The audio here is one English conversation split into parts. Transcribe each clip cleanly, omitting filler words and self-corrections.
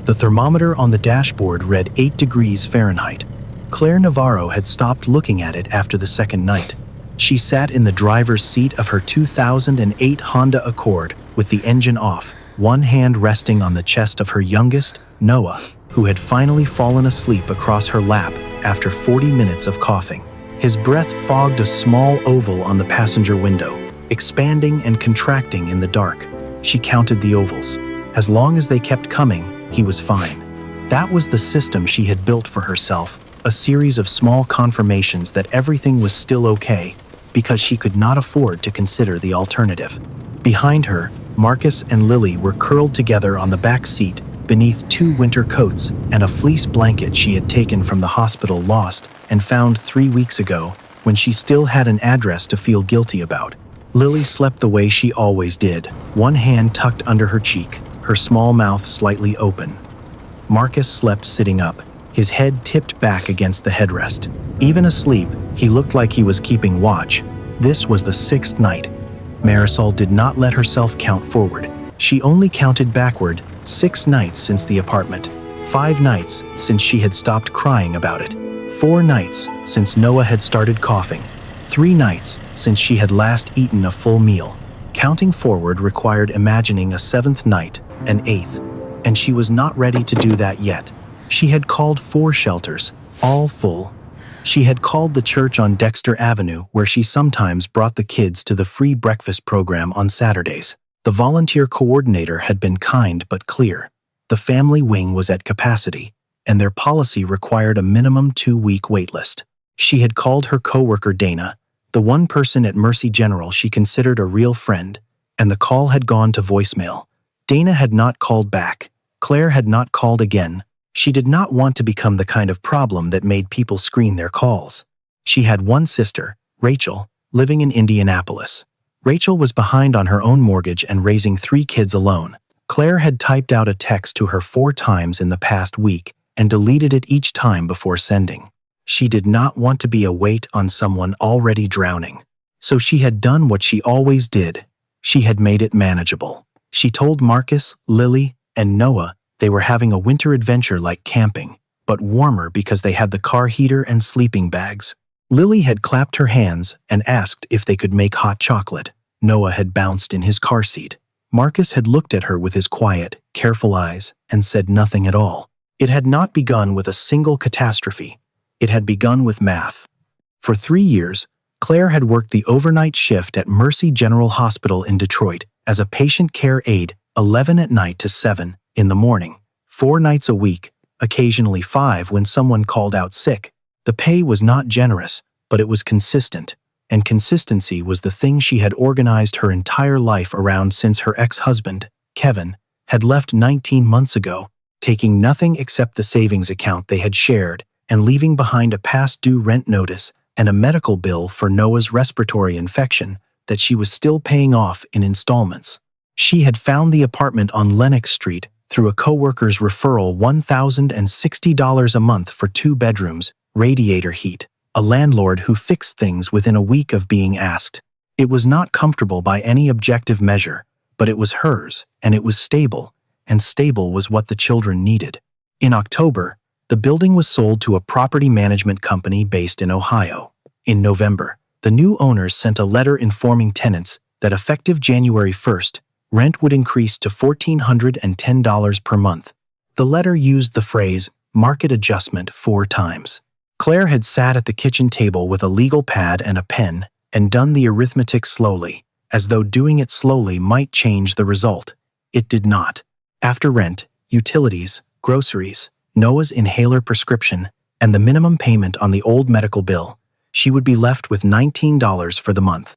The thermometer on the dashboard read 8 degrees Fahrenheit. Claire Navarro had stopped looking at it after the second night. She sat in the driver's seat of her 2008 Honda Accord with the engine off, one hand resting on the chest of her youngest, Noah, who had finally fallen asleep across her lap after 40 minutes of coughing. His breath fogged a small oval on the passenger window, expanding and contracting in the dark. She counted the ovals. As long as they kept coming, he was fine. That was the system she had built for herself, a series of small confirmations that everything was still okay, because she could not afford to consider the alternative. Behind her, Marcus and Lily were curled together on the back seat beneath 2 winter coats and a fleece blanket she had taken from the hospital lost and found 3 weeks ago when she still had an address to feel guilty about. Lily slept the way she always did, one hand tucked under her cheek, her small mouth slightly open. Marcus slept sitting up, his head tipped back against the headrest. Even asleep, he looked like he was keeping watch. This was the 6th night. Marisol did not let herself count forward. She only counted backward, 6 nights since the apartment, 5 nights since she had stopped crying about it, 4 nights since Noah had started coughing, 3 nights since she had last eaten a full meal. Counting forward required imagining a 7th night, an 8th, and she was not ready to do that yet. She had called 4 shelters, all full. She had called the church on Dexter Avenue where she sometimes brought the kids to the free breakfast program on Saturdays. The volunteer coordinator had been kind but clear. The family wing was at capacity, and their policy required a minimum 2-week waitlist. She had called her coworker Dana, the one person at Mercy General she considered a real friend, and the call had gone to voicemail. Dana had not called back. Claire had not called again. She did not want to become the kind of problem that made people screen their calls. She had one sister, Rachel, living in Indianapolis. Rachel was behind on her own mortgage and raising 3 kids alone. Claire had typed out a text to her 4 times in the past week and deleted it each time before sending. She did not want to be a weight on someone already drowning. So she had done what she always did. She had made it manageable. She told Marcus, Lily, and Noah they were having a winter adventure like camping, but warmer because they had the car heater and sleeping bags. Lily had clapped her hands and asked if they could make hot chocolate. Noah had bounced in his car seat. Marcus had looked at her with his quiet, careful eyes and said nothing at all. It had not begun with a single catastrophe. It had begun with math. For 3 years, Claire had worked the overnight shift at Mercy General Hospital in Detroit as a patient care aide, 11 at night to 7 in the morning, 4 nights a week, occasionally 5 when someone called out sick. The pay was not generous, but it was consistent, and consistency was the thing she had organized her entire life around since her ex-husband, Kevin, had left 19 months ago, taking nothing except the savings account they had shared and leaving behind a past-due rent notice and a medical bill for Noah's respiratory infection that she was still paying off in installments. She had found the apartment on Lenox Street through a coworker's referral, $1,060 a month for 2 bedrooms, radiator heat, a landlord who fixed things within a week of being asked. It was not comfortable by any objective measure, but it was hers, and it was stable, and stable was what the children needed. In October, the building was sold to a property management company based in Ohio. In November, the new owners sent a letter informing tenants that effective January 1st, rent would increase to $1,410 per month. The letter used the phrase, market adjustment, 4 times. Claire had sat at the kitchen table with a legal pad and a pen and done the arithmetic slowly, as though doing it slowly might change the result. It did not. After rent, utilities, groceries, Noah's inhaler prescription, and the minimum payment on the old medical bill, she would be left with $19 for the month.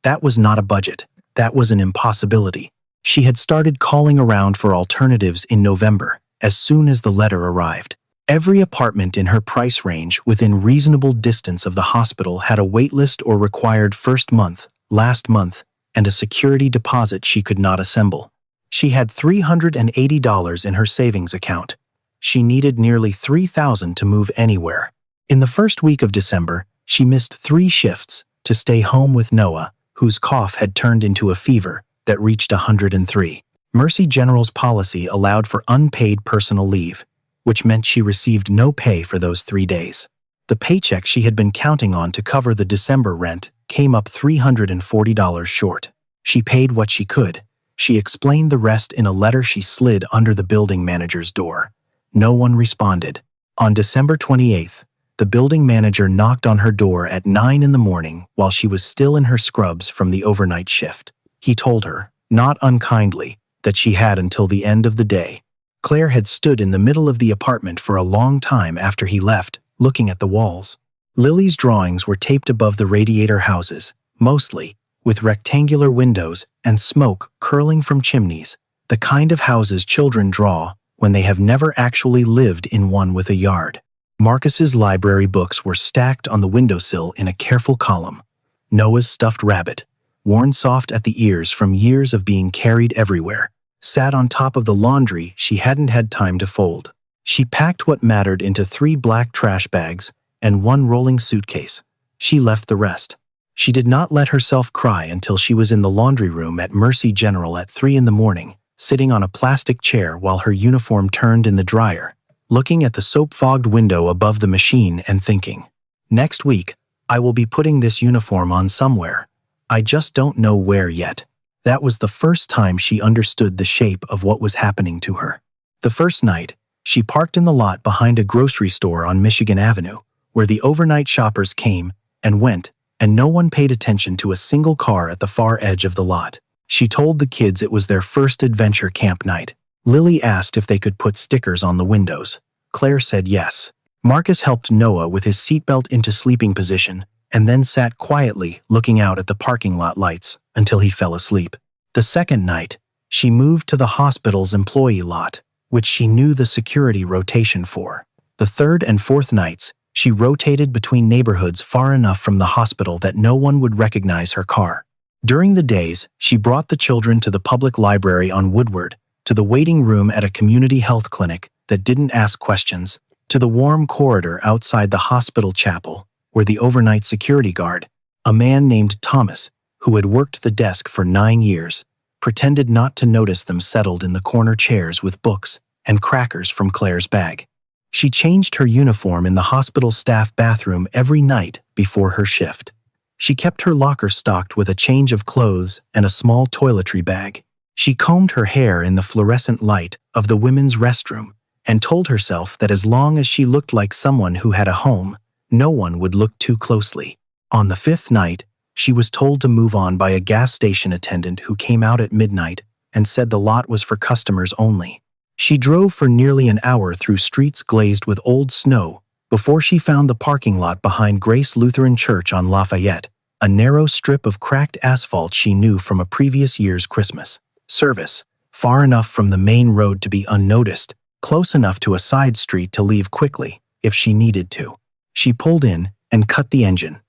That was not a budget. That was an impossibility. She had started calling around for alternatives in November, as soon as the letter arrived. Every apartment in her price range within reasonable distance of the hospital had a waitlist or required first month, last month, and a security deposit she could not assemble. She had $380 in her savings account. She needed nearly $3,000 to move anywhere. In the first week of December, she missed 3 shifts to stay home with Noah, whose cough had turned into a fever that reached 103. Mercy General's policy allowed for unpaid personal leave, which meant she received no pay for those 3 days. The paycheck she had been counting on to cover the December rent came up $340 short. She paid what she could. She explained the rest in a letter she slid under the building manager's door. No one responded. On December 28th, the building manager knocked on her door at 9 in the morning while she was still in her scrubs from the overnight shift. He told her, not unkindly, that she had until the end of the day. Claire had stood in the middle of the apartment for a long time after he left, looking at the walls. Lily's drawings were taped above the radiator houses, mostly, with rectangular windows and smoke curling from chimneys, the kind of houses children draw when they have never actually lived in one with a yard. Marcus's library books were stacked on the windowsill in a careful column. Noah's stuffed rabbit, worn soft at the ears from years of being carried everywhere, sat on top of the laundry she hadn't had time to fold. She packed what mattered into 3 black trash bags and 1 rolling suitcase. She left the rest. She did not let herself cry until she was in the laundry room at Mercy General at 3 in the morning, sitting on a plastic chair while her uniform turned in the dryer, looking at the soap-fogged window above the machine and thinking, next week, I will be putting this uniform on somewhere. I just don't know where yet. That was the first time she understood the shape of what was happening to her. The first night, she parked in the lot behind a grocery store on Michigan Avenue, where the overnight shoppers came and went, and no one paid attention to a single car at the far edge of the lot. She told the kids it was their first adventure camp night. Lily asked if they could put stickers on the windows. Claire said yes. Marcus helped Noah with his seatbelt into sleeping position and then sat quietly looking out at the parking lot lights until he fell asleep. The second night, she moved to the hospital's employee lot, which she knew the security rotation for. The third and fourth nights, she rotated between neighborhoods far enough from the hospital that no one would recognize her car. During the days, she brought the children to the public library on Woodward, to the waiting room at a community health clinic that didn't ask questions, to the warm corridor outside the hospital chapel, where the overnight security guard, a man named Thomas, who had worked the desk for 9 years, pretended not to notice them settled in the corner chairs with books and crackers from Claire's bag. She changed her uniform in the hospital staff bathroom every night before her shift. She kept her locker stocked with a change of clothes and a small toiletry bag. She combed her hair in the fluorescent light of the women's restroom and told herself that as long as she looked like someone who had a home, no one would look too closely. On the 5th night, she was told to move on by a gas station attendant who came out at midnight and said the lot was for customers only. She drove for nearly an hour through streets glazed with old snow before she found the parking lot behind Grace Lutheran Church on Lafayette, a narrow strip of cracked asphalt she knew from a previous year's Christmas service, far enough from the main road to be unnoticed, close enough to a side street to leave quickly if she needed to. She pulled in and cut the engine,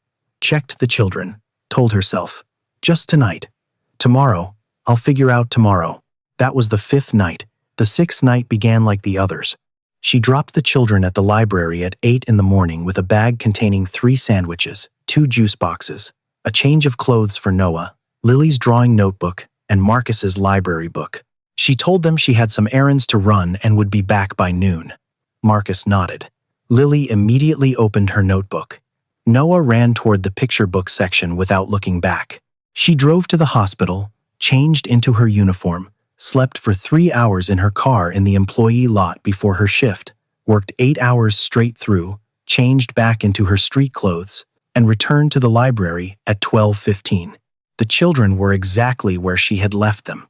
checked the children, told herself, just tonight. Tomorrow, I'll figure out tomorrow. That was the 5th night. The 6th night began like the others. She dropped the children at the library at 8 in the morning with a bag containing 3 sandwiches, 2 juice boxes, a change of clothes for Noah, Lily's drawing notebook, and Marcus's library book. She told them she had some errands to run and would be back by noon. Marcus nodded. Lily immediately opened her notebook. Noah ran toward the picture book section without looking back. She drove to the hospital, changed into her uniform, slept for 3 hours in her car in the employee lot before her shift, worked 8 hours straight through, changed back into her street clothes, and returned to the library at 12:15. The children were exactly where she had left them.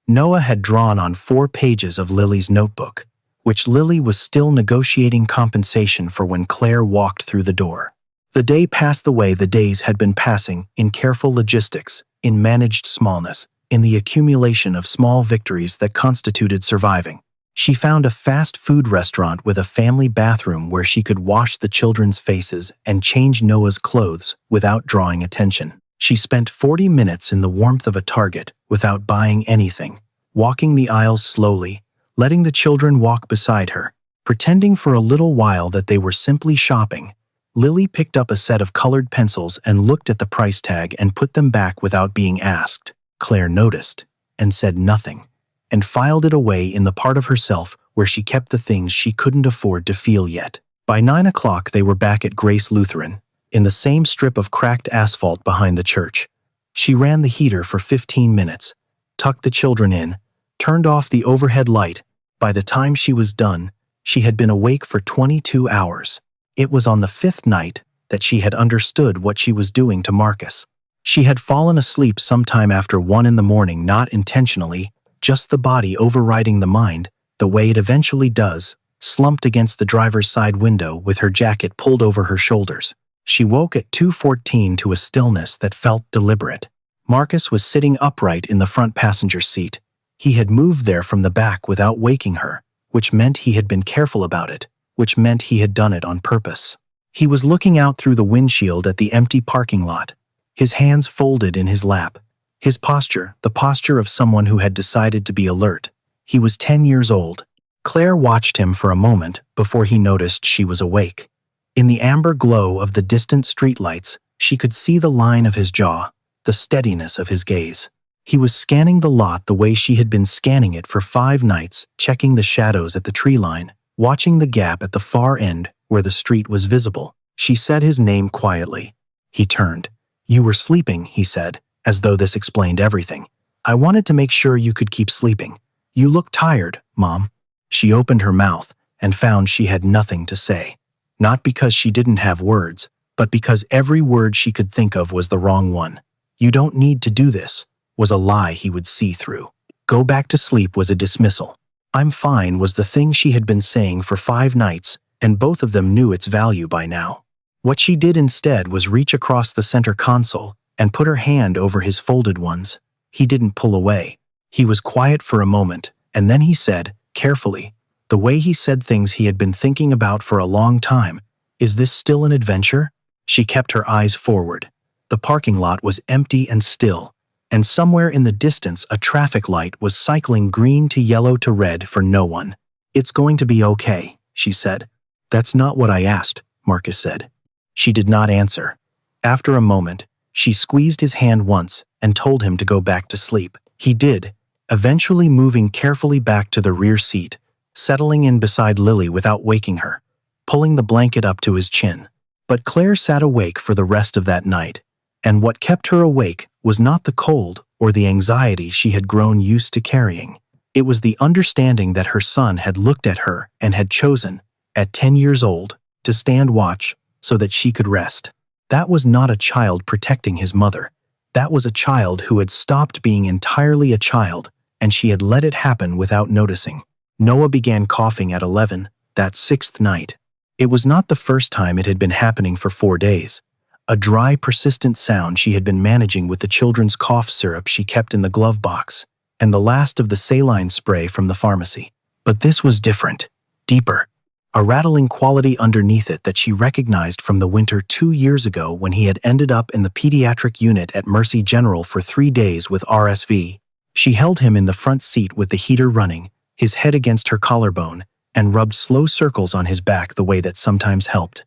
Noah had drawn on 4 pages of Lily's notebook, which Lily was still negotiating compensation for when Claire walked through the door. The day passed the way the days had been passing, in careful logistics, in managed smallness, in the accumulation of small victories that constituted surviving. She found a fast food restaurant with a family bathroom where she could wash the children's faces and change Noah's clothes without drawing attention. She spent 40 minutes in the warmth of a Target without buying anything, walking the aisles slowly, letting the children walk beside her, pretending for a little while that they were simply shopping. Lily picked up a set of colored pencils and looked at the price tag and put them back without being asked. Claire noticed and said nothing, and filed it away in the part of herself where she kept the things she couldn't afford to feel yet. By 9 o'clock they were back at Grace Lutheran, in the same strip of cracked asphalt behind the church. She ran the heater for 15 minutes, tucked the children in, turned off the overhead light. By the time she was done, she had been awake for 22 hours. It was on the 5th night that she had understood what she was doing to Marcus. She had fallen asleep sometime after 1 in the morning, not intentionally, just the body overriding the mind, the way it eventually does, slumped against the driver's side window with her jacket pulled over her shoulders. She woke at 2:14 to a stillness that felt deliberate. Marcus was sitting upright in the front passenger seat. He had moved there from the back without waking her, which meant he had been careful about it, which meant he had done it on purpose. He was looking out through the windshield at the empty parking lot, his hands folded in his lap, his posture, the posture of someone who had decided to be alert. He was 10 years old. Claire watched him for a moment before he noticed she was awake. In the amber glow of the distant streetlights, she could see the line of his jaw, the steadiness of his gaze. He was scanning the lot the way she had been scanning it for 5 nights, checking the shadows at the tree line, watching the gap at the far end where the street was visible. She said his name quietly. He turned. "You were sleeping," he said, as though this explained everything. "I wanted to make sure you could keep sleeping. You look tired, Mom." She opened her mouth and found she had nothing to say. Not because she didn't have words, but because every word she could think of was the wrong one. "You don't need to do this," was a lie he would see through. "Go back to sleep" was a dismissal. "I'm fine" was the thing she had been saying for 5 nights, and both of them knew its value by now. What she did instead was reach across the center console and put her hand over his folded ones. He didn't pull away. He was quiet for a moment, and then he said, carefully, the way he said things he had been thinking about for a long time, "Is this still an adventure?" She kept her eyes forward. The parking lot was empty and still, and somewhere in the distance a traffic light was cycling green to yellow to red for no one. "It's going to be okay," she said. "That's not what I asked," Marcus said. She did not answer. After a moment, she squeezed his hand once and told him to go back to sleep. He did, eventually moving carefully back to the rear seat, settling in beside Lily without waking her, pulling the blanket up to his chin. But Claire sat awake for the rest of that night, and what kept her awake was not the cold or the anxiety she had grown used to carrying. It was the understanding that her son had looked at her and had chosen, at 10 years old, to stand watch so that she could rest. That was not a child protecting his mother. That was a child who had stopped being entirely a child, and she had let it happen without noticing. Noah began coughing at 11, that 6th night. It was not the first time it had been happening for 4 days. A dry, persistent sound she had been managing with the children's cough syrup she kept in the glove box, and the last of the saline spray from the pharmacy. But this was different, deeper. A rattling quality underneath it that she recognized from the winter 2 years ago when he had ended up in the pediatric unit at Mercy General for 3 days with RSV. She held him in the front seat with the heater running, his head against her collarbone, and rubbed slow circles on his back the way that sometimes helped.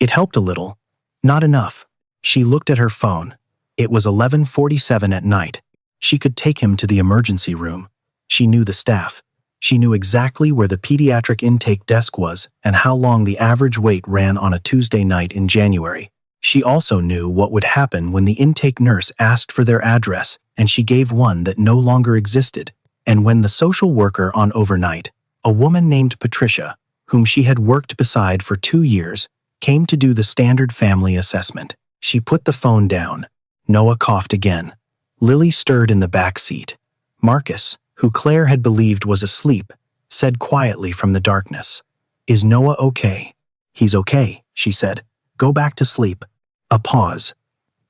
It helped a little. Not enough. She looked at her phone. It was 11:47 at night. She could take him to the emergency room. She knew the staff. She knew exactly where the pediatric intake desk was and how long the average wait ran on a Tuesday night in January. She also knew what would happen when the intake nurse asked for their address and she gave one that no longer existed, and when the social worker on overnight, a woman named Patricia, whom she had worked beside for 2 years, came to do the standard family assessment. She put the phone down. Noah coughed again. Lily stirred in the back seat. Marcus, who Claire had believed was asleep, said quietly from the darkness, "Is Noah okay?" "He's okay," she said. "Go back to sleep." A pause.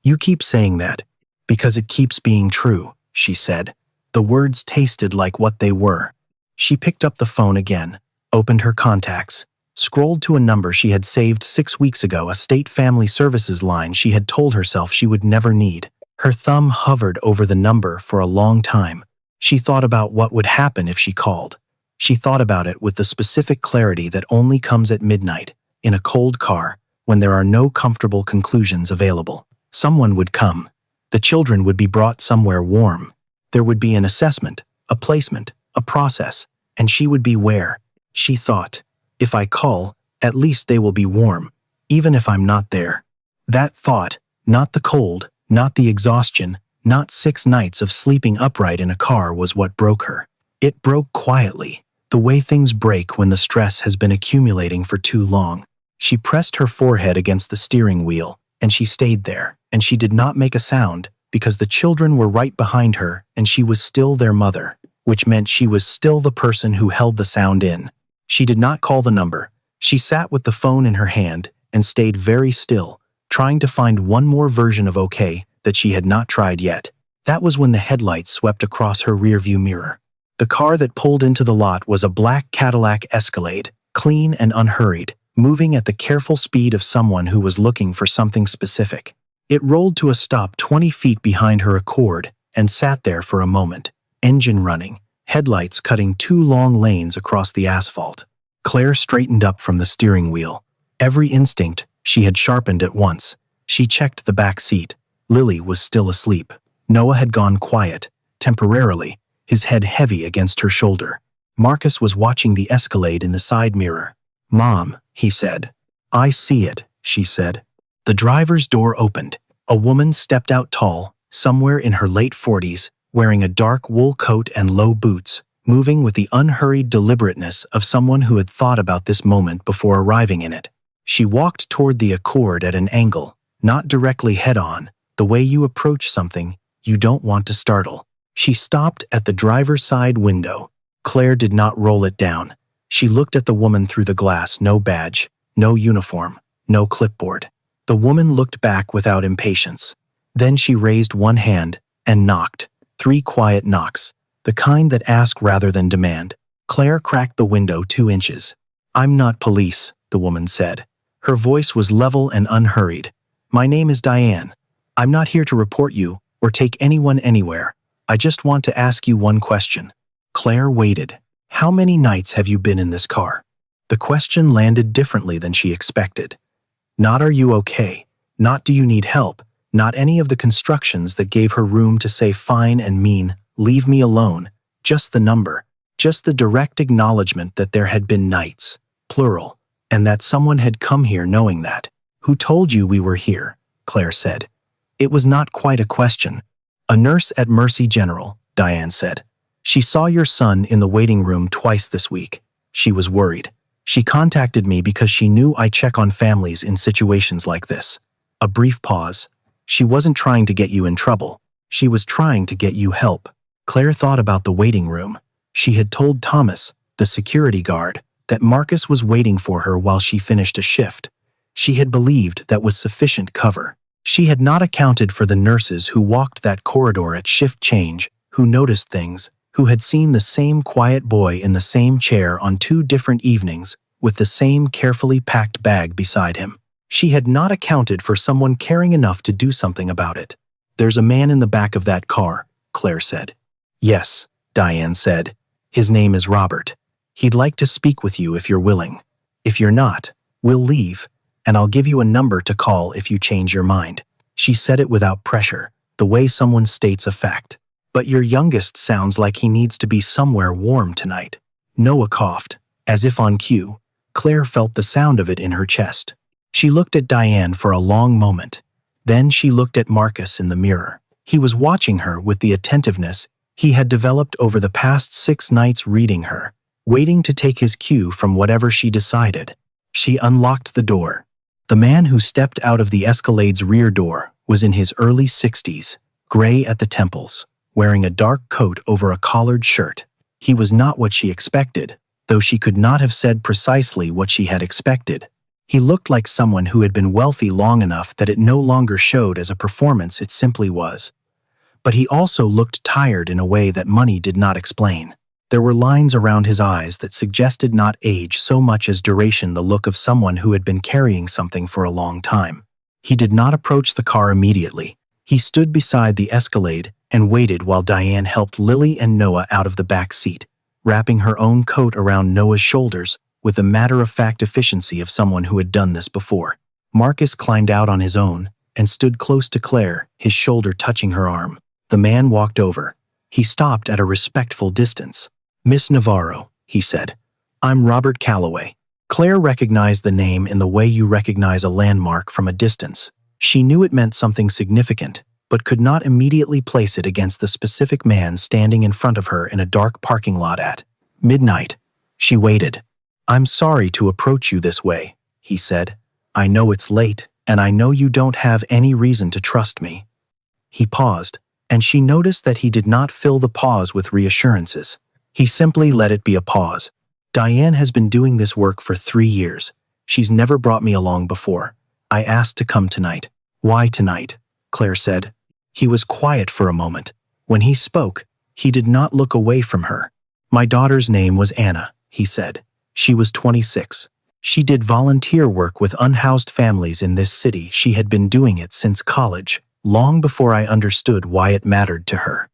"You keep saying that, because it keeps being true," she said. The words tasted like what they were. She picked up the phone again, opened her contacts, scrolled to a number she had saved 6 weeks ago, a state family services line she had told herself she would never need. Her thumb hovered over the number for a long time. She thought about what would happen if she called. She thought about it with the specific clarity that only comes at midnight, in a cold car, when there are no comfortable conclusions available. Someone would come. The children would be brought somewhere warm. There would be an assessment, a placement, a process, and she would be where. She thought, if I call, at least they will be warm, even if I'm not there. That thought, not the cold, not the exhaustion, not 6 nights of sleeping upright in a car was what broke her. It broke quietly, the way things break when the stress has been accumulating for too long. She pressed her forehead against the steering wheel, and she stayed there, and she did not make a sound, because the children were right behind her, and she was still their mother, which meant she was still the person who held the sound in. She did not call the number. She sat with the phone in her hand and stayed very still, trying to find one more version of okay that she had not tried yet. That was when the headlights swept across her rearview mirror. The car that pulled into the lot was a black Cadillac Escalade, clean and unhurried, moving at the careful speed of someone who was looking for something specific. It rolled to a stop 20 feet behind her Accord and sat there for a moment, engine running, headlights cutting 2 long lanes across the asphalt. Claire straightened up from the steering wheel. Every instinct she had sharpened at once. She checked the back seat. Lily was still asleep. Noah had gone quiet, temporarily, his head heavy against her shoulder. Marcus was watching the Escalade in the side mirror. "Mom," he said. "I see it," she said. The driver's door opened. A woman stepped out tall, somewhere in her late 40s, wearing a dark wool coat and low boots, moving with the unhurried deliberateness of someone who had thought about this moment before arriving in it. She walked toward the Accord at an angle, not directly head-on, the way you approach something you don't want to startle. She stopped at the driver's side window. Claire did not roll it down. She looked at the woman through the glass. No badge, no uniform, no clipboard. The woman looked back without impatience. Then she raised one hand and knocked. 3 quiet knocks, the kind that ask rather than demand. Claire cracked the window 2 inches. "I'm not police," the woman said. Her voice was level and unhurried. "My name is Diane. I'm not here to report you or take anyone anywhere. I just want to ask you one question." Claire waited. "How many nights have you been in this car?" The question landed differently than she expected. Not "are you okay?" Not "do you need help?" Not any of the constructions that gave her room to say fine and mean, "leave me alone." Just the number. Just the direct acknowledgement that there had been nights, plural, and that someone had come here knowing that. "Who told you we were here?" Claire said. It was not quite a question. "A nurse at Mercy General," Diane said. "She saw your son in the waiting room twice this week. She was worried. She contacted me because she knew I check on families in situations like this." A brief pause. "She wasn't trying to get you in trouble. She was trying to get you help." Claire thought about the waiting room. She had told Thomas, the security guard, that Marcus was waiting for her while she finished a shift. She had believed that was sufficient cover. She had not accounted for the nurses who walked that corridor at shift change, who noticed things, who had seen the same quiet boy in the same chair on 2 different evenings, with the same carefully packed bag beside him. She had not accounted for someone caring enough to do something about it. "There's a man in the back of that car," Claire said. "Yes," Diane said. "His name is Robert. He'd like to speak with you if you're willing. If you're not, we'll leave, and I'll give you a number to call if you change your mind." She said it without pressure, the way someone states a fact. "But your youngest sounds like he needs to be somewhere warm tonight." Noah coughed, as if on cue. Claire felt the sound of it in her chest. She looked at Diane for a long moment. Then she looked at Marcus in the mirror. He was watching her with the attentiveness he had developed over the past 6 nights, reading her, waiting to take his cue from whatever she decided. She unlocked the door. The man who stepped out of the Escalade's rear door was in his early 60s, gray at the temples, wearing a dark coat over a collared shirt. He was not what she expected, though she could not have said precisely what she had expected. He looked like someone who had been wealthy long enough that it no longer showed as a performance, it simply was. But he also looked tired in a way that money did not explain. There were lines around his eyes that suggested not age so much as duration, the look of someone who had been carrying something for a long time. He did not approach the car immediately. He stood beside the Escalade and waited while Diane helped Lily and Noah out of the back seat, wrapping her own coat around Noah's shoulders with the matter-of-fact efficiency of someone who had done this before. Marcus climbed out on his own and stood close to Claire, his shoulder touching her arm. The man walked over. He stopped at a respectful distance. Miss Navarro, he said. I'm Robert Calloway. Claire recognized the name in the way you recognize a landmark from a distance. She knew it meant something significant, but could not immediately place it against the specific man standing in front of her in a dark parking lot at midnight. She waited. I'm sorry to approach you this way, he said. I know it's late, and I know you don't have any reason to trust me. He paused, and she noticed that he did not fill the pause with reassurances. He simply let it be a pause. Diane has been doing this work for 3 years. She's never brought me along before. I asked to come tonight. Why tonight? Claire said. He was quiet for a moment. When he spoke, he did not look away from her. My daughter's name was Anna, he said. She was 26. She did volunteer work with unhoused families in this city. She had been doing it since college, long before I understood why it mattered to her.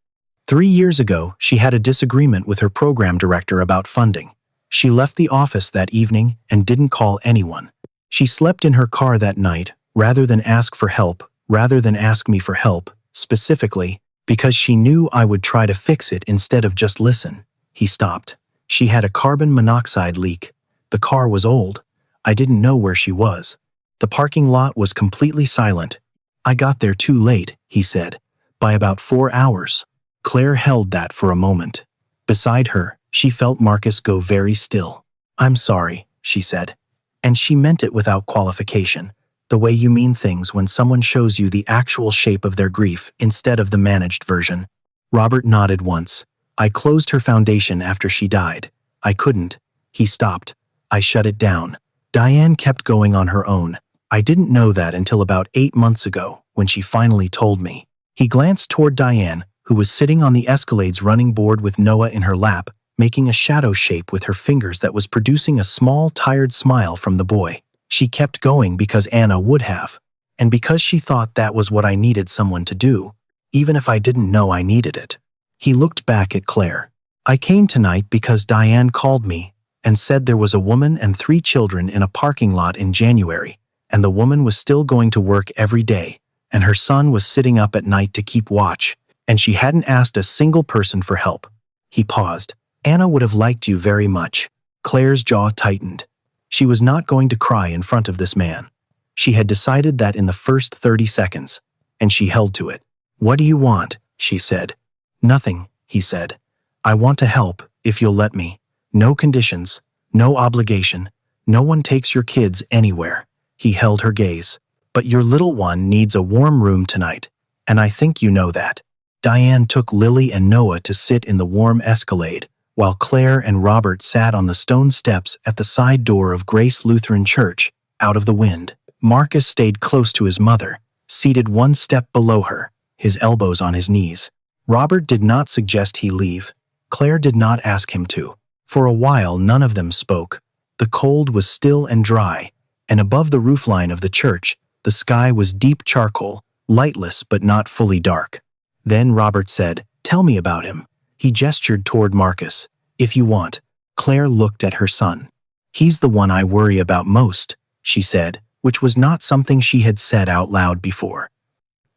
3 years ago, she had a disagreement with her program director about funding. She left the office that evening and didn't call anyone. She slept in her car that night, rather than ask me for help, specifically, because she knew I would try to fix it instead of just listen. He stopped. She had a carbon monoxide leak. The car was old. I didn't know where she was. The parking lot was completely silent. I got there too late, he said, by about 4 hours. Claire held that for a moment. Beside her, she felt Marcus go very still. I'm sorry, she said. And she meant it without qualification, the way you mean things when someone shows you the actual shape of their grief instead of the managed version. Robert nodded once. I closed her foundation after she died. I couldn't. He stopped. I shut it down. Diane kept going on her own. I didn't know that until about 8 months ago, when she finally told me. He glanced toward Diane, who was sitting on the Escalade's running board with Noah in her lap, making a shadow shape with her fingers that was producing a small, tired smile from the boy. She kept going because Anna would have, and because she thought that was what I needed someone to do, even if I didn't know I needed it. He looked back at Claire. I came tonight because Diane called me and said there was a woman and 3 children in a parking lot in January, and the woman was still going to work every day, and her son was sitting up at night to keep watch, and she hadn't asked a single person for help. He paused. Anna would have liked you very much. Claire's jaw tightened. She was not going to cry in front of this man. She had decided that in the first 30 seconds, and she held to it. What do you want? She said. Nothing, he said. I want to help, if you'll let me. No conditions, no obligation. No one takes your kids anywhere. He held her gaze. But your little one needs a warm room tonight, and I think you know that. Diane took Lily and Noah to sit in the warm Escalade, while Claire and Robert sat on the stone steps at the side door of Grace Lutheran Church, out of the wind. Marcus stayed close to his mother, seated 1 step below her, his elbows on his knees. Robert did not suggest he leave. Claire did not ask him to. For a while, none of them spoke. The cold was still and dry, and above the roofline of the church, the sky was deep charcoal, lightless but not fully dark. Then Robert said, "Tell me about him." He gestured toward Marcus. "If you want." Claire looked at her son. "He's the one I worry about most," she said, which was not something she had said out loud before.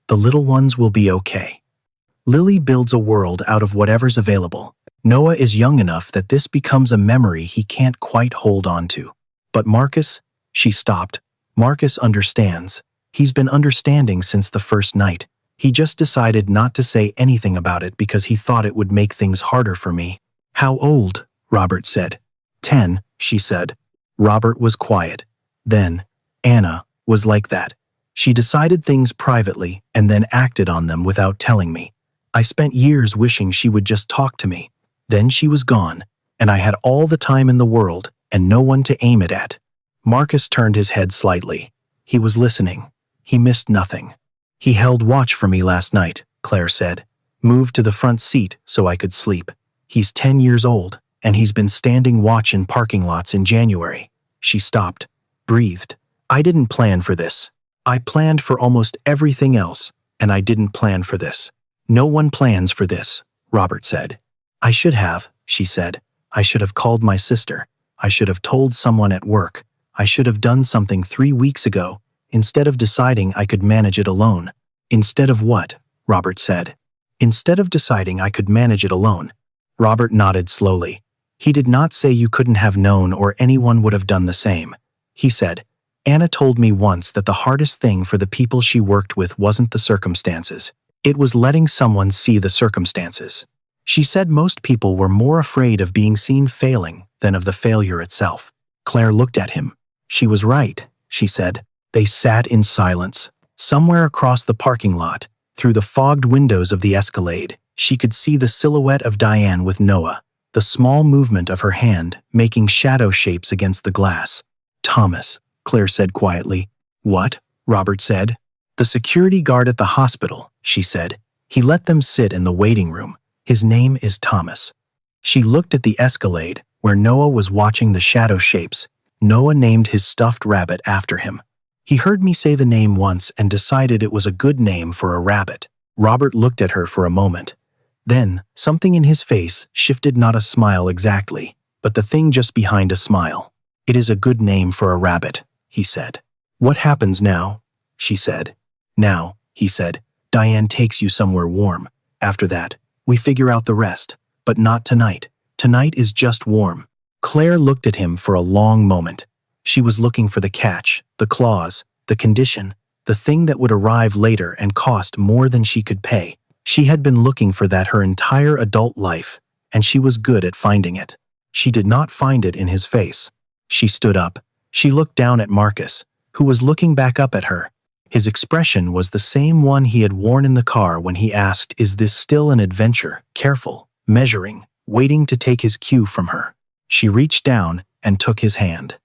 "The little ones will be okay. Lily builds a world out of whatever's available. Noah is young enough that this becomes a memory he can't quite hold on to. But Marcus," she stopped. "Marcus understands. He's been understanding since the first night. He just decided not to say anything about it because he thought it would make things harder for me." "How old?" Robert said. 10, she said. Robert was quiet. Then, Anna was like that. She decided things privately and then acted on them without telling me. I spent years wishing she would just talk to me. Then she was gone, and I had all the time in the world and no one to aim it at. Marcus turned his head slightly. He was listening. He missed nothing. "He held watch for me last night," Claire said. "Moved to the front seat so I could sleep. He's 10 years old, and he's been standing watch in parking lots in January." She stopped, breathed. "I didn't plan for this. I planned for almost everything else, and I didn't plan for this." "No one plans for this," Robert said. "I should have," she said. "I should have called my sister. I should have told someone at work. I should have done something 3 weeks ago, instead of deciding I could manage it alone." "Instead of what?" Robert said. "Instead of deciding I could manage it alone." Robert nodded slowly. He did not say you couldn't have known or anyone would have done the same. He said, Anna told me once that the hardest thing for the people she worked with wasn't the circumstances. It was letting someone see the circumstances. She said most people were more afraid of being seen failing than of the failure itself. Claire looked at him. She was right, she said. They sat in silence. Somewhere across the parking lot, through the fogged windows of the Escalade, she could see the silhouette of Diane with Noah, the small movement of her hand making shadow shapes against the glass. Thomas, Claire said quietly. What? Robert said. The security guard at the hospital, she said. He let them sit in the waiting room. His name is Thomas. She looked at the Escalade, where Noah was watching the shadow shapes. Noah named his stuffed rabbit after him. He heard me say the name once and decided it was a good name for a rabbit. Robert looked at her for a moment. Then, something in his face shifted, not a smile exactly, but the thing just behind a smile. It is a good name for a rabbit, he said. What happens now? She said. Now, he said, Diane takes you somewhere warm. After that, we figure out the rest. But not tonight. Tonight is just warm. Claire looked at him for a long moment. She was looking for the catch, the clause, the condition, the thing that would arrive later and cost more than she could pay. She had been looking for that her entire adult life, and she was good at finding it. She did not find it in his face. She stood up. She looked down at Marcus, who was looking back up at her. His expression was the same one he had worn in the car when he asked, "Is this still an adventure?" Careful, measuring, waiting to take his cue from her. She reached down and took his hand.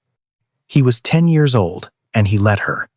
He was 10 years old, and he let her,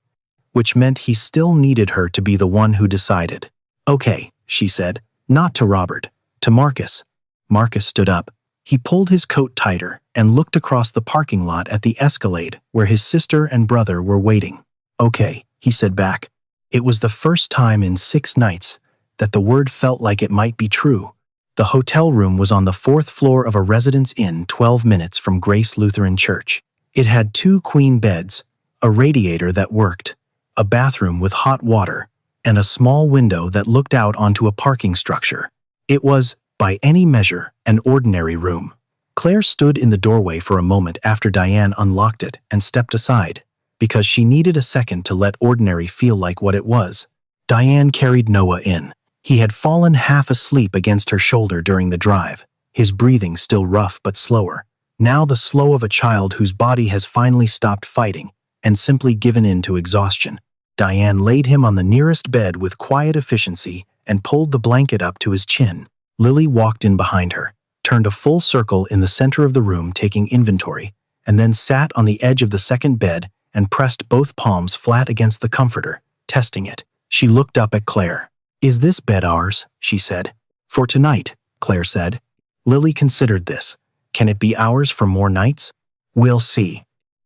which meant he still needed her to be the one who decided. Okay, she said, not to Robert, to Marcus. Marcus stood up. He pulled his coat tighter and looked across the parking lot at the Escalade where his sister and brother were waiting. Okay, he said back. It was the first time in 6 nights that the word felt like it might be true. The hotel room was on the 4th floor of a residence inn 12 minutes from Grace Lutheran Church. It had 2 queen beds, a radiator that worked, a bathroom with hot water, and a small window that looked out onto a parking structure. It was, by any measure, an ordinary room. Claire stood in the doorway for a moment after Diane unlocked it and stepped aside, because she needed a second to let ordinary feel like what it was. Diane carried Noah in. He had fallen half asleep against her shoulder during the drive, his breathing still rough but slower. Now the slow of a child whose body has finally stopped fighting and simply given in to exhaustion. Diane laid him on the nearest bed with quiet efficiency and pulled the blanket up to his chin. Lily walked in behind her, turned a full circle in the center of the room taking inventory, and then sat on the edge of the second bed and pressed both palms flat against the comforter, testing it. She looked up at Claire. Is this bed ours? She said. For tonight, Claire said. Lily considered this. Can it be ours for more nights? We'll see.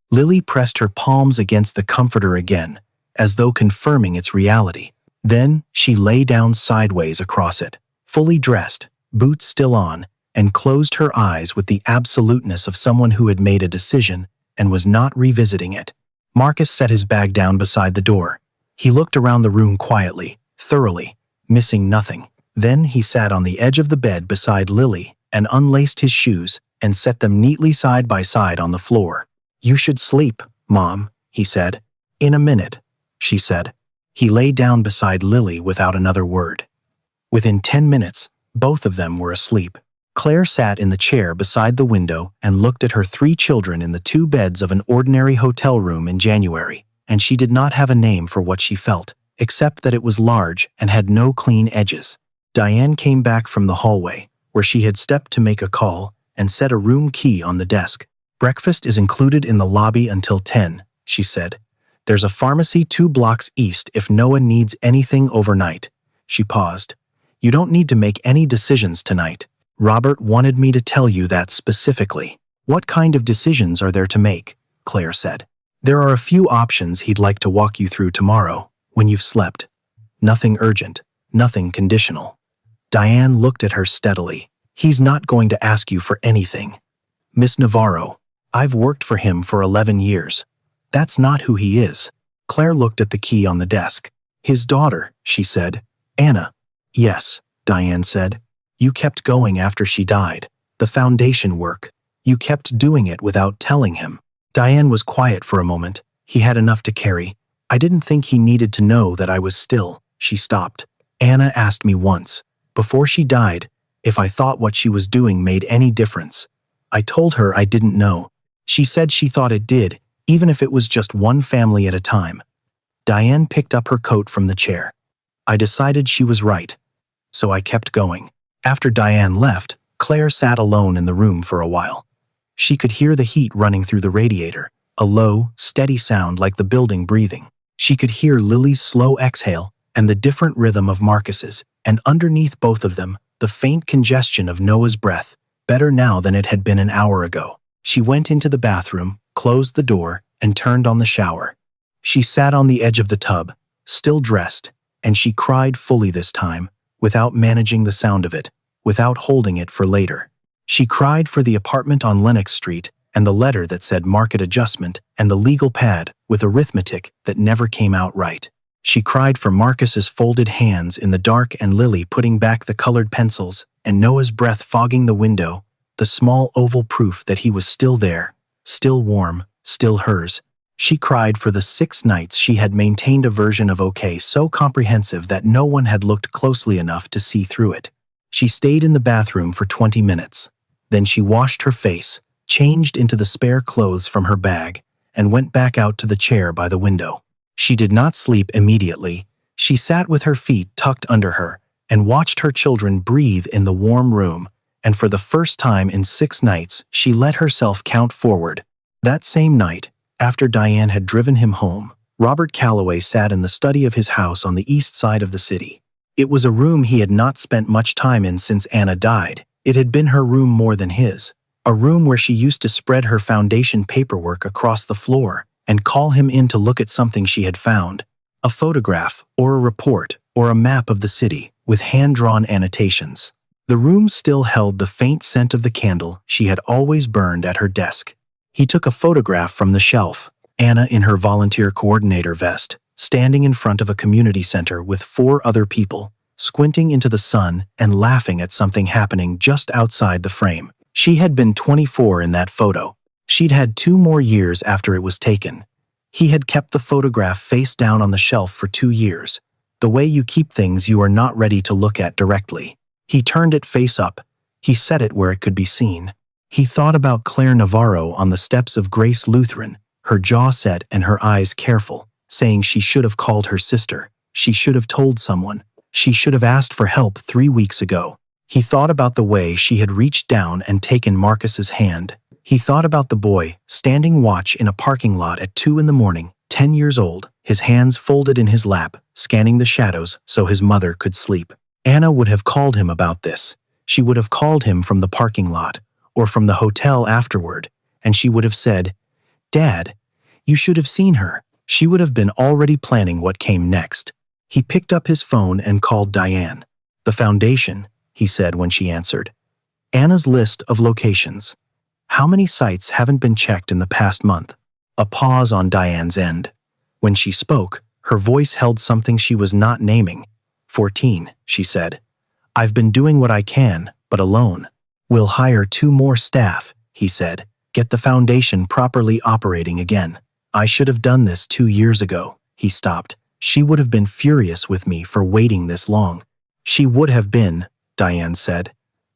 Lily pressed her palms against the comforter again, as though confirming its reality. Then she lay down sideways across it, fully dressed, boots still on, and closed her eyes with the absoluteness of someone who had made a decision and was not revisiting it. Marcus set his bag down beside the door. He looked around the room quietly, thoroughly, missing nothing. Then he sat on the edge of the bed beside Lily and unlaced his shoes and set them neatly side by side on the floor. You should sleep, Mom, he said. In a minute, she said. He lay down beside Lily without another word. Within 10 minutes, both of them were asleep. Claire sat in the chair beside the window and looked at her 3 children in the 2 beds of an ordinary hotel room in January, and she did not have a name for what she felt, except that it was large and had no clean edges. Diane came back from the hallway, where she had stepped to make a call, and set a room key on the desk. Breakfast is included in the lobby until 10, she said. There's a pharmacy 2 blocks east if Noah needs anything overnight. She paused. You don't need to make any decisions tonight. Robert wanted me to tell you that specifically. What kind of decisions are there to make? Claire said. There are a few options he'd like to walk you through tomorrow, when you've slept. Nothing urgent, nothing conditional. Diane looked at her steadily. He's not going to ask you for anything. Miss Navarro, I've worked for him for 11 years. That's not who he is. Claire looked at the key on the desk. His daughter, she said. Anna. Yes, Diane said. You kept going after she died. The foundation work. You kept doing it without telling him. Diane was quiet for a moment. He had enough to carry. I didn't think he needed to know that I was still. She stopped. Anna asked me once, before she died, if I thought what she was doing made any difference. I told her I didn't know. She said she thought it did, even if it was just one family at a time. Diane picked up her coat from the chair. I decided she was right. So I kept going. After Diane left, Claire sat alone in the room for a while. She could hear the heat running through the radiator, a low, steady sound like the building breathing. She could hear Lily's slow exhale and the different rhythm of Marcus's, and underneath both of them, the faint congestion of Noah's breath, better now than it had been an hour ago. She went into the bathroom, closed the door, and turned on the shower. She sat on the edge of the tub, still dressed, and she cried fully this time, without managing the sound of it, without holding it for later. She cried for the apartment on Lenox Street, and the letter that said market adjustment, and the legal pad with arithmetic that never came out right. She cried for Marcus's folded hands in the dark and Lily putting back the colored pencils, and Noah's breath fogging the window, the small oval proof that he was still there, still warm, still hers. She cried for the 6 nights she had maintained a version of okay so comprehensive that no one had looked closely enough to see through it. She stayed in the bathroom for 20 minutes. Then she washed her face, changed into the spare clothes from her bag, and went back out to the chair by the window. She did not sleep immediately. She sat with her feet tucked under her and watched her children breathe in the warm room, and for the first time in 6 nights, she let herself count forward. That same night, after Diane had driven him home, Robert Calloway sat in the study of his house on the east side of the city. It was a room he had not spent much time in since Anna died. It had been her room more than his. A room where she used to spread her foundation paperwork across the floor and call him in to look at something she had found. A photograph, or a report, or a map of the city, with hand-drawn annotations. The room still held the faint scent of the candle she had always burned at her desk. He took a photograph from the shelf, Anna in her volunteer coordinator vest, standing in front of a community center with 4 other people, squinting into the sun and laughing at something happening just outside the frame. She had been 24 in that photo. She'd had 2 more years after it was taken. He had kept the photograph face down on the shelf for 2 years, the way you keep things you are not ready to look at directly. He turned it face up. He set it where it could be seen. He thought about Claire Navarro on the steps of Grace Lutheran, her jaw set and her eyes careful, saying she should have called her sister. She should have told someone. She should have asked for help 3 weeks ago. He thought about the way she had reached down and taken Marcus's hand. He thought about the boy, standing watch in a parking lot at 2 in the morning, 10 years old, his hands folded in his lap, scanning the shadows so his mother could sleep. Anna would have called him about this. She would have called him from the parking lot, or from the hotel afterward, and she would have said, "Dad, you should have seen her." She would have been already planning what came next. He picked up his phone and called Diane. "The foundation," he said when she answered. "Anna's list of locations. How many sites haven't been checked in the past month?" A pause on Diane's end. When she spoke, her voice held something she was not naming. 14, she said. "I've been doing what I can, but alone." "We'll hire 2 more staff," he said. "Get the foundation properly operating again." "I should have done this 2 years ago." He stopped. "She would have been furious with me for waiting this long." "She would have been," Diane said,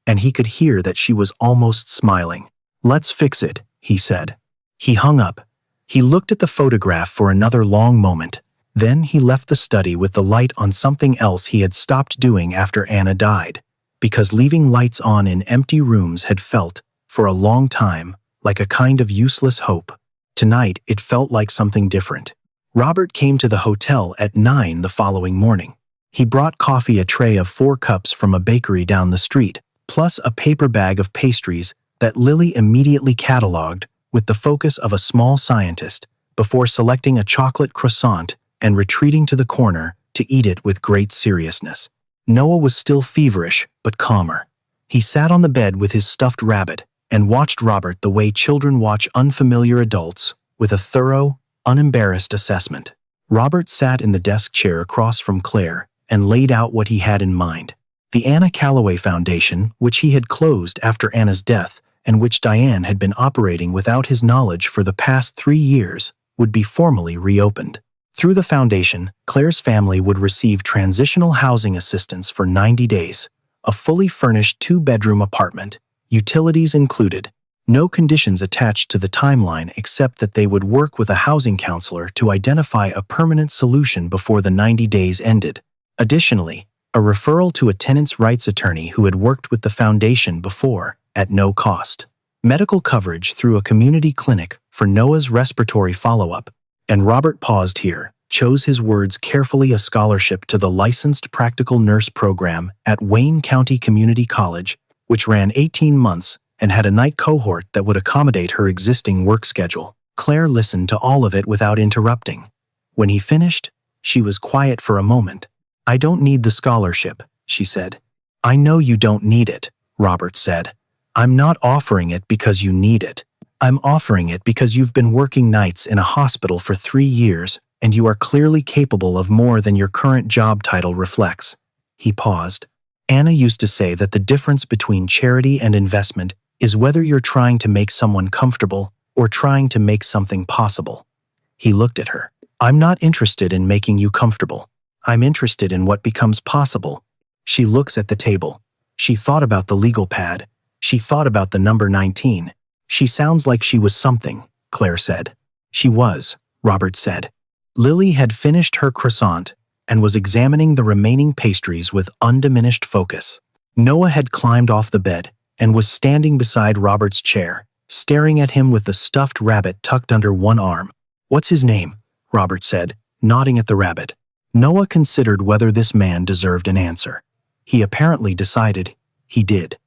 and he could hear that she was almost smiling. "Let's fix it," he said. He hung up. He looked at the photograph for another long moment. Then he left the study with the light on something else he had stopped doing after Anna died, because leaving lights on in empty rooms had felt, for a long time, like a kind of useless hope. Tonight, it felt like something different. Robert came to the hotel at 9 the following morning. He brought coffee, a tray of 4 cups from a bakery down the street, plus a paper bag of pastries that Lily immediately cataloged with the focus of a small scientist, before selecting a chocolate croissant and retreating to the corner to eat it with great seriousness. Noah was still feverish, but calmer. He sat on the bed with his stuffed rabbit and watched Robert the way children watch unfamiliar adults, with a thorough, unembarrassed assessment. Robert sat in the desk chair across from Claire and laid out what he had in mind. The Anna Calloway Foundation, which he had closed after Anna's death and which Diane had been operating without his knowledge for the past 3 years, would be formally reopened. Through the foundation, Claire's family would receive transitional housing assistance for 90 days, a fully furnished 2-bedroom apartment, utilities included, no conditions attached to the timeline except that they would work with a housing counselor to identify a permanent solution before the 90 days ended. Additionally, a referral to a tenants' rights attorney who had worked with the foundation before, at no cost. Medical coverage through a community clinic for Noah's respiratory follow-up. And Robert paused here, chose his words carefully, a scholarship to the licensed practical nurse program at Wayne County Community College, which ran 18 months and had a night cohort that would accommodate her existing work schedule. Claire listened to all of it without interrupting. When he finished, she was quiet for a moment. "I don't need the scholarship," she said. "I know you don't need it," Robert said. "I'm not offering it because you need it. I'm offering it because you've been working nights in a hospital for 3 years and you are clearly capable of more than your current job title reflects." He paused. "Anna used to say that the difference between charity and investment is whether you're trying to make someone comfortable or trying to make something possible." He looked at her. "I'm not interested in making you comfortable. I'm interested in what becomes possible." She looks at the table. She thought about the legal pad. She thought about the number 19. "She sounds like she was something," Claire said. "She was," Robert said. Lily had finished her croissant and was examining the remaining pastries with undiminished focus. Noah had climbed off the bed and was standing beside Robert's chair, staring at him with the stuffed rabbit tucked under one arm. "What's his name?" Robert said, nodding at the rabbit. Noah considered whether this man deserved an answer. He apparently decided he did.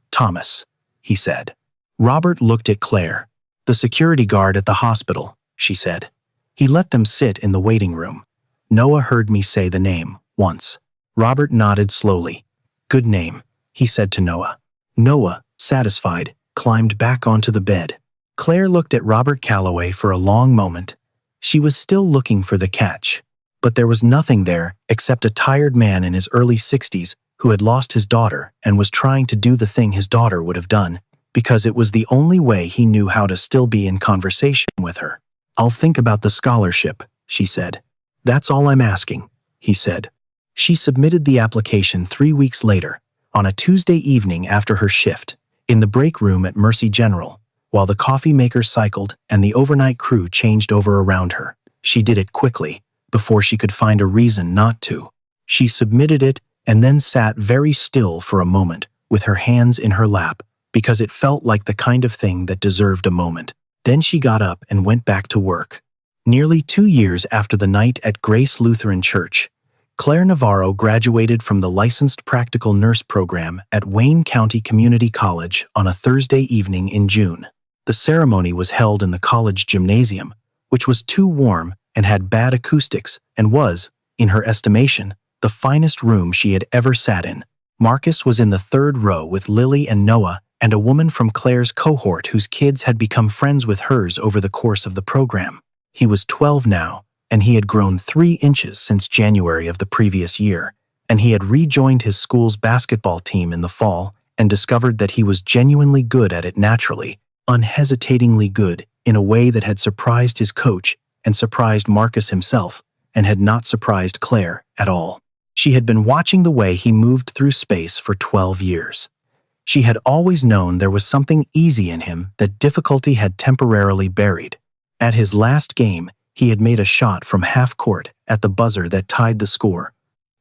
"Thomas," he said. Robert looked at Claire. "The security guard at the hospital," she said. "He let them sit in the waiting room. Noah heard me say the name once." Robert nodded slowly. "Good name," he said to Noah. Noah, satisfied, climbed back onto the bed. Claire looked at Robert Calloway for a long moment. She was still looking for the catch. But there was nothing there except a tired man in his early 60s who had lost his daughter and was trying to do the thing his daughter would have done, because it was the only way he knew how to still be in conversation with her. "I'll think about the scholarship," she said. "That's all I'm asking," he said. She submitted the application 3 weeks later, on a Tuesday evening after her shift, in the break room at Mercy General, while the coffee maker cycled and the overnight crew changed over around her. She did it quickly, before she could find a reason not to. She submitted it and then sat very still for a moment, with her hands in her lap, because it felt like the kind of thing that deserved a moment. Then she got up and went back to work. Nearly 2 years after the night at Grace Lutheran Church, Claire Navarro graduated from the licensed practical nurse program at Wayne County Community College on a Thursday evening in June. The ceremony was held in the college gymnasium, which was too warm and had bad acoustics and was, in her estimation, the finest room she had ever sat in. Marcus was in the 3rd row with Lily and Noah and a woman from Claire's cohort whose kids had become friends with hers over the course of the program. He was 12 now, and he had grown 3 inches since January of the previous year, and he had rejoined his school's basketball team in the fall and discovered that he was genuinely good at it naturally, unhesitatingly good, in a way that had surprised his coach and surprised Marcus himself, and had not surprised Claire at all. She had been watching the way he moved through space for 12 years. She had always known there was something easy in him that difficulty had temporarily buried. At his last game, he had made a shot from half court at the buzzer that tied the score.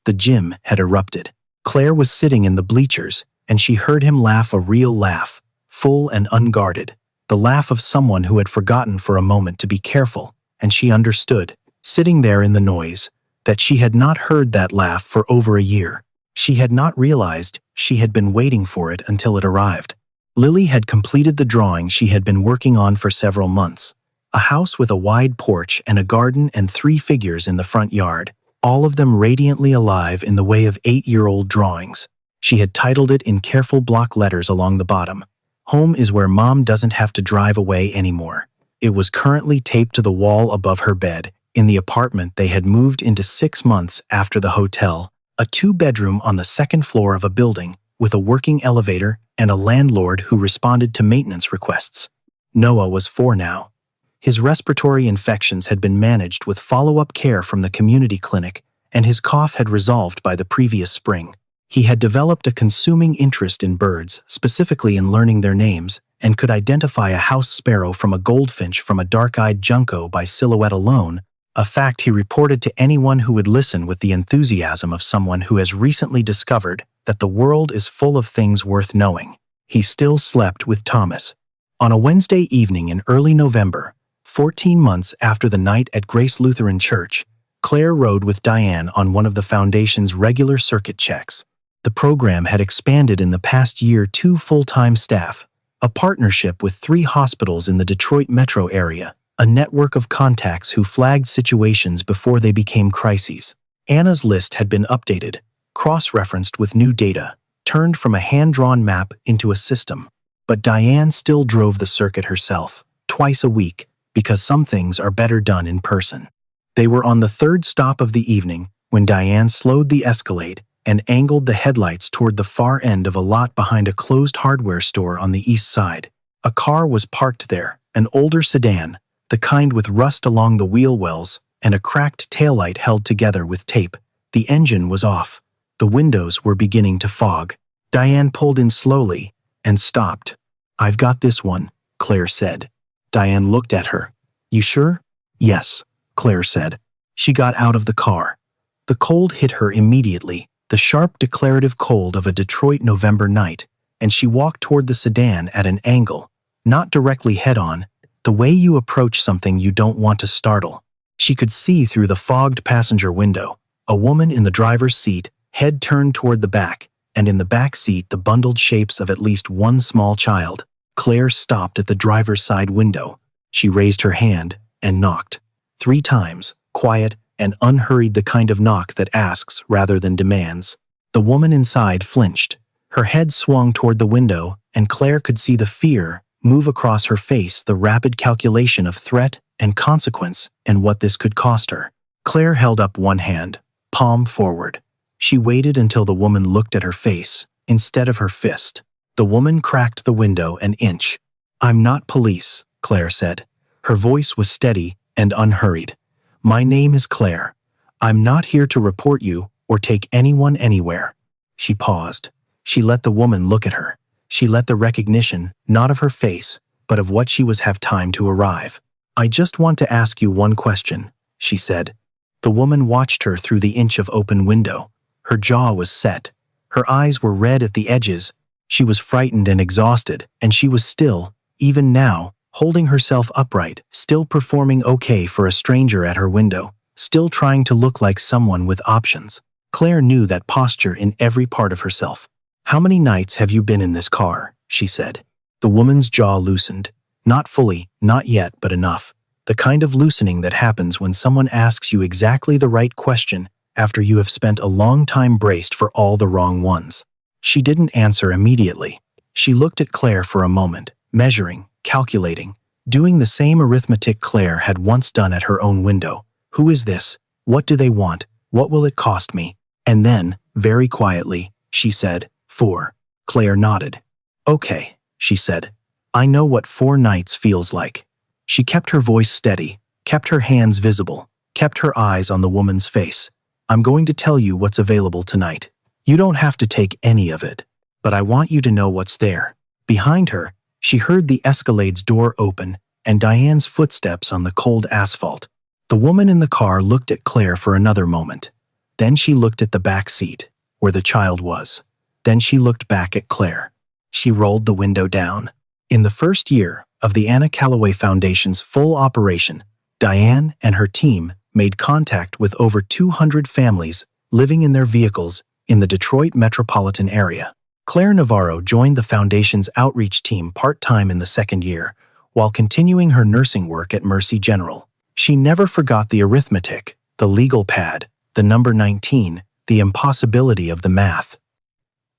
The gym had erupted. Claire was sitting in the bleachers, and she heard him laugh, a real laugh, full and unguarded, the laugh of someone who had forgotten for a moment to be careful, and she understood, sitting there in the noise, that she had not heard that laugh for over a year. She had not realized she had been waiting for it until it arrived. Lily had completed the drawing she had been working on for several months. A house with a wide porch and a garden and 3 figures in the front yard, all of them radiantly alive in the way of 8-year-old drawings. She had titled it in careful block letters along the bottom. "Home is where Mom doesn't have to drive away anymore." It was currently taped to the wall above her bed, in the apartment they had moved into 6 months after the hotel, a two-bedroom on the second floor of a building with a working elevator and a landlord who responded to maintenance requests. Noah was 4 now. His respiratory infections had been managed with follow-up care from the community clinic, and his cough had resolved by the previous spring. He had developed a consuming interest in birds, specifically in learning their names, and could identify a house sparrow from a goldfinch from a dark-eyed junco by silhouette alone, a fact he reported to anyone who would listen with the enthusiasm of someone who has recently discovered that the world is full of things worth knowing. He still slept with Thomas. On a Wednesday evening in early November, 14 months after the night at Grace Lutheran Church, Claire rode with Diane on one of the Foundation's regular circuit checks. The program had expanded in the past year 2 full-time staff, a partnership with 3 hospitals in the Detroit metro area, a network of contacts who flagged situations before they became crises. Anna's list had been updated, cross-referenced with new data, turned from a hand-drawn map into a system. But Diane still drove the circuit herself, twice a week, because some things are better done in person. They were on the 3rd stop of the evening when Diane slowed the Escalade and angled the headlights toward the far end of a lot behind a closed hardware store on the east side. A car was parked there, an older sedan, the kind with rust along the wheel wells and a cracked taillight held together with tape. The engine was off. The windows were beginning to fog. Diane pulled in slowly and stopped. "I've got this one," Claire said. Diane looked at her. "You sure?" "Yes," Claire said. She got out of the car. The cold hit her immediately, the sharp declarative cold of a Detroit November night, and she walked toward the sedan at an angle, not directly head-on, the way you approach something you don't want to startle. She could see through the fogged passenger window, a woman in the driver's seat, head turned toward the back, and in the back seat the bundled shapes of at least one small child. Claire stopped at the driver's side window. She raised her hand and knocked. 3 times, quiet and unhurried, the kind of knock that asks rather than demands. The woman inside flinched. Her head swung toward the window, and Claire could see the fear move across her face, the rapid calculation of threat and consequence and what this could cost her. Claire held up one hand, palm forward. She waited until the woman looked at her face, instead of her fist. The woman cracked the window an inch. "I'm not police," Claire said. Her voice was steady and unhurried. "My name is Claire. I'm not here to report you or take anyone anywhere." She paused. She let the woman look at her. She let the recognition, not of her face, but of what she was have time to arrive. "I just want to ask you one question," she said. The woman watched her through the inch of open window. Her jaw was set. Her eyes were red at the edges. She was frightened and exhausted, and she was still, even now, holding herself upright, still performing okay for a stranger at her window, still trying to look like someone with options. Claire knew that posture in every part of herself. "How many nights have you been in this car?" she said. The woman's jaw loosened. Not fully, not yet, but enough. The kind of loosening that happens when someone asks you exactly the right question after you have spent a long time braced for all the wrong ones. She didn't answer immediately. She looked at Claire for a moment, measuring, calculating, doing the same arithmetic Claire had once done at her own window. "Who is this? What do they want? What will it cost me?" And then, very quietly, she said, "4." Claire nodded. "Okay," she said. "I know what 4 nights feels like." She kept her voice steady, kept her hands visible, kept her eyes on the woman's face. "I'm going to tell you what's available tonight. You don't have to take any of it, but I want you to know what's there." Behind her, she heard the Escalade's door open and Diane's footsteps on the cold asphalt. The woman in the car looked at Claire for another moment. Then she looked at the back seat, where the child was. Then she looked back at Claire. She rolled the window down. In the first year of the Anna Calloway Foundation's full operation, Diane and her team made contact with over 200 families living in their vehicles in the Detroit metropolitan area. Claire Navarro joined the Foundation's outreach team part-time in the 2nd year, while continuing her nursing work at Mercy General. She never forgot the arithmetic, the legal pad, the number 19, the impossibility of the math.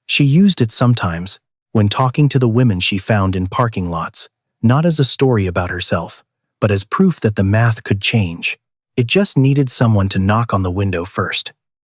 She used it sometimes, when talking to the women she found in parking lots, not as a story about herself, but as proof that the math could change. It just needed someone to knock on the window first.